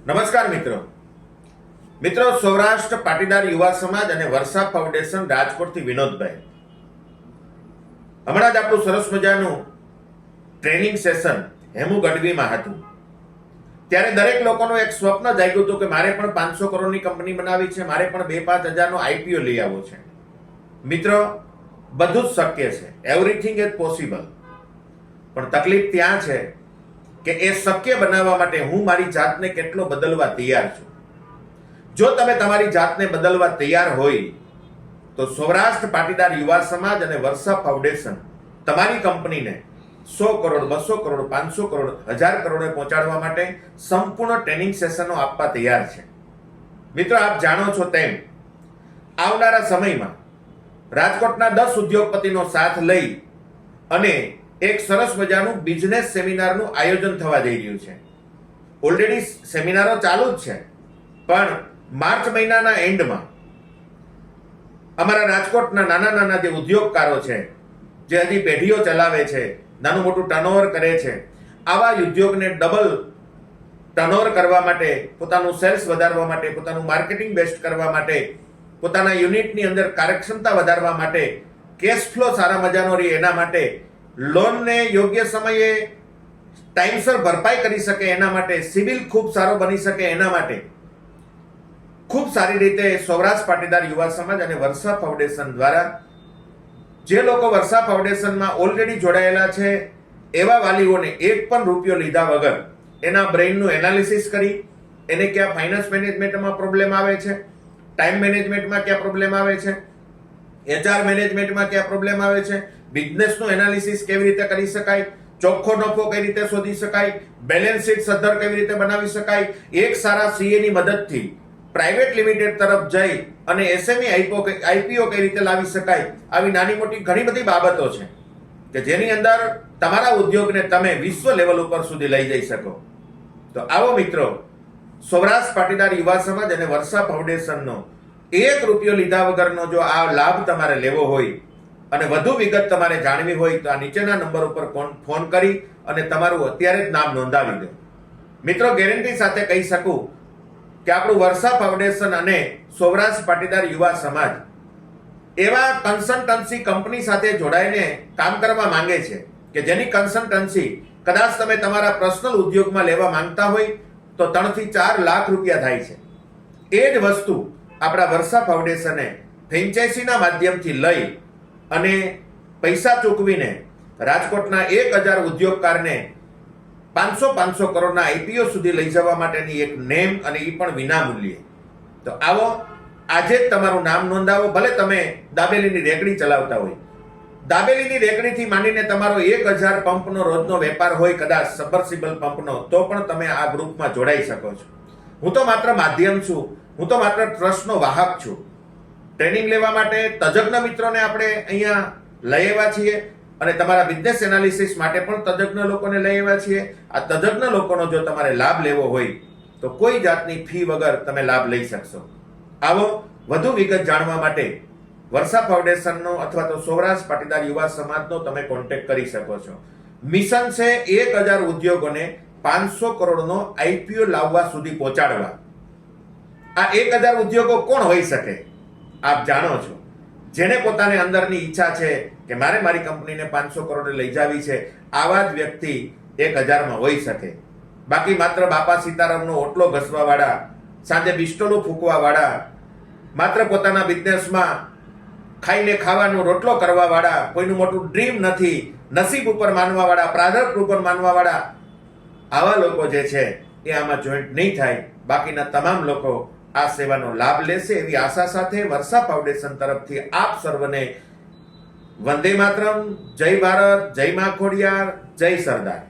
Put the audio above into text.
નમસ્કાર મિત્રો સૌરાષ્ટ્ર પાટીદાર યુવા સમાજ અને વર્ષા ફાઉન્ડેશન રાજકોટથી વિનોદભાઈ, હમણાં જ આપણું સરસ મજાનું ટ્રેનિંગ સેશન હેમુ ગઢવીમાં હતું. ત્યારે દરેક લોકોનું એક સ્વપ્ન જાગ્યું હતું કે મારે પણ 500 કરોડની કંપની બનાવી છે, મારે પણ 2-5 હજારનો આઈપીઓ લઈ આવવો છે. મિત્રો, બધું જ શક્ય છે, એવરીથિંગ ઇઝ પોસિબલ. પણ તકલીફ ત્યાં છે કે એ શક્ય બનાવવા માટે હું મારી જાતને કેટલો બદલવા તૈયાર છું. જો તમે તમારી જાતને બદલવા તૈયાર હોય તો સૌરાષ્ટ્ર પાટીદાર યુવા સમાજ અને વર્ષા ફાઉન્ડેશન તમારી કંપનીને 100 કરોડ, 200 કરોડ, 500 કરોડ, 1000 કરોડે પહોંચાડવા માટે સંપૂર્ણ ટ્રેનિંગ સેશનો આપવા તૈયાર છે. મિત્રો, આપ જાણો છો તેમ આવનારા સમયમાં રાજકોટના 10 ઉદ્યોગપતિનો સાથ લઈ અને એક સરસ મજાનું બિઝનેસ સેમિનારનું આયોજન થવા જઈ રહ્યું છે. ઓલરેડી સેમિનારો ચાલુ જ છે, પણ માર્ચ મહિનાના એન્ડમાં અમારા રાજકોટના નાના જે ઉદ્યોગકારો છે, જે હજી પેઢીઓ ચલાવે છે, નાનું મોટું ટર્નઓવર કરે છે, આવા ઉદ્યોગને ડબલ ટર્નઓવર કરવા માટે, પોતાનું સેલ્સ વધારવા માટે, પોતાનું માર્કેટિંગ બેસ્ટ કરવા માટે, પોતાના યુનિટની અંદર કાર્યક્ષમતા વધારવા માટે, કેશ ફ્લો સારા મજાનો રહે એના માટે, લોનને યોગ્ય સમયે ટાઈમસર ભરપાઈ કરી શકે એના માટે, સિબિલ ખૂબ સારો બની શકે એના માટે ખૂબ સારી રીતે સૌરાષ્ટ્ર પાટીદાર યુવા સમાજ અને વર્ષા ફાઉન્ડેશન દ્વારા જે લોકો વર્ષા ફાઉન્ડેશનમાં ઓલરેડી જોડાયેલા છે એવા વાલીઓને એક પણ રૂપિયો લીધા વગર એના બ્રેઇનનું એનાલિસિસ કરી, એને ક્યાં ફાઇનાન્સ મેનેજમેન્ટમાં પ્રોબ્લેમ આવે છે, ટાઈમ મેનેજમેન્ટમાં ક્યાં પ્રોબ્લેમ આવે છે, HR મેનેજમેન્ટમાં ક્યાં પ્રોબ્લેમ આવે છે, બિઝનેસનું એનાલિસિસ કેવી રીતે કરી શકાય, ચોખ્ખો નફો કઈ રીતે શોધી શકાય, બેલેન્સ શીટ સદ્ધર કેવી રીતે બનાવી શકાય, એક સારા CA ની મદદથી પ્રાઇવેટ લિમિટેડ તરફ જઈ અને SME આઈપીઓ કઈ રીતે લાવી શકાય, આવી નાની મોટી ઘણી બધી બાબતો છે કે જેની અંદર તમારા ઉદ્યોગને તમે વિશ્વ લેવલ ઉપર સુધી લઈ જઈ શકો. તો આવો મિત્રો, સૌરાષ્ટ્ર પાટીદાર યુવા સમાજ અને વર્ષા ફાઉન્ડેશનનો 1 રૂપિયો લીધા વગરનો જો આ લાભ તમારે લેવો હોય અને વધુ વિગત તમારે જાણવી હોય તો આ નીચેના નંબર ઉપર ફોન કરી અને તમારું અત્યારે જ નામ નોંધાવી દો. મિત્રો, ગેરંટી સાથે કહી શકું કે આપણું વર્ષા ફાઉન્ડેશન અને સૌરાષ્ટ્ર પાટીદાર યુવા સમાજ એવા કન્સલ્ટન્સી કંપની સાથે જોડાઈને કામ કરવા માંગે છે કે જેની કન્સલ્ટન્સી કદાચ તમે તમારા પર્સનલ ઉદ્યોગમાં લેવા માંગતા હોય તો 3 થી 4 લાખ રૂપિયા થાય છે. એ જ વસ્તુ આપણા વર્ષા ફાઉન્ડેશને ફ્રેન્ચાઇઝીના માધ્યમથી લઈ અને પૈસા ચૂકવીને રાજકોટના 1000 ઉદ્યોગકારને 500 કરોડના આઈપીઓ સુધી લઈ જવા માટેની એક નેમ, અને એ પણ વિનામૂલ્યે. તો આવો, આજે જ તમારું નામ નોંધાવો. ભલે તમે દાબેલીની રેકડી ચલાવતા હોય, દાબેલીની રેકડીથી માંડીને તમારો 1000 પંપનો રોજનો વેપાર હોય, કદાચ સબમર્સિબલ પંપનો, તો પણ તમે આ ગ્રુપમાં જોડાઈ શકો છો. હું તો માત્ર માધ્યમ છું, હું તો માત્ર ટ્રસ્ટનો વાહક છું. ટ્રેનિંગ લેવા માટે તજજ્ઞ મિત્રોને આપણે અહીંયા લઈ આવ્યા છીએ અને તમારા બિઝનેસ એનાલિસિસ માટે પણ તજજ્ઞ લોકોને લઈ આવ્યા છીએ. આ તજજ્ઞ લોકોનો જો તમારે લાભ લેવો હોય તો કોઈ જાતની ફી વગર તમે લાભ લઈ શકશો. આવો, વધુ વિગત જાણવા માટે વર્ષા ફાઉન્ડેશનનો અથવા તો સૌરાષ્ટ્ર પાટીદાર યુવા સમાજનો તમે કોન્ટેક્ટ કરી શકો છો. મિશન છે 1000 ઉદ્યોગોને 500 કરોડનો આઈપીઓ લાવવા સુધી પહોંચાડવા. આ 1000 ઉદ્યોગો કોણ હોઈ શકે? આપ જાણો છો, જેને પોતાને અંદરની ઈચ્છા છે કે મારે મારી કંપનીને 500 કરોડે લઈ જાવી છે, આવા જ વ્યક્તિ 1000માં હોઈ શકે. બાકી માત્ર બાપા સીતારામનો ઓટલો ઘસવા વાળા, સાંજે બિસ્ટોલું ફૂંકવા વાળા, માત્ર પોતાના બિઝનેસમાં ખાઈને ખાવાનો રોટલો કરવા વાળા, કોઈનું મોટું ડ્રીમ નથી, નસીબ ઉપર માનવા વાળા, પ્રારબ્ધ ઉપર માનવા વાળા, આવા લોકો જે છે એ આમાં જોઈન્ટ નહીં થાય. બાકીના તમામ લોકો આ સેવાનો લાભ લેશે એવી આશા સાથે વર્ષા ફાઉન્ડેશન તરફથી આપ સર્વને વંદે માતરમ, જય ભારત, જય મા ખોડિયાર, જય સરદાર.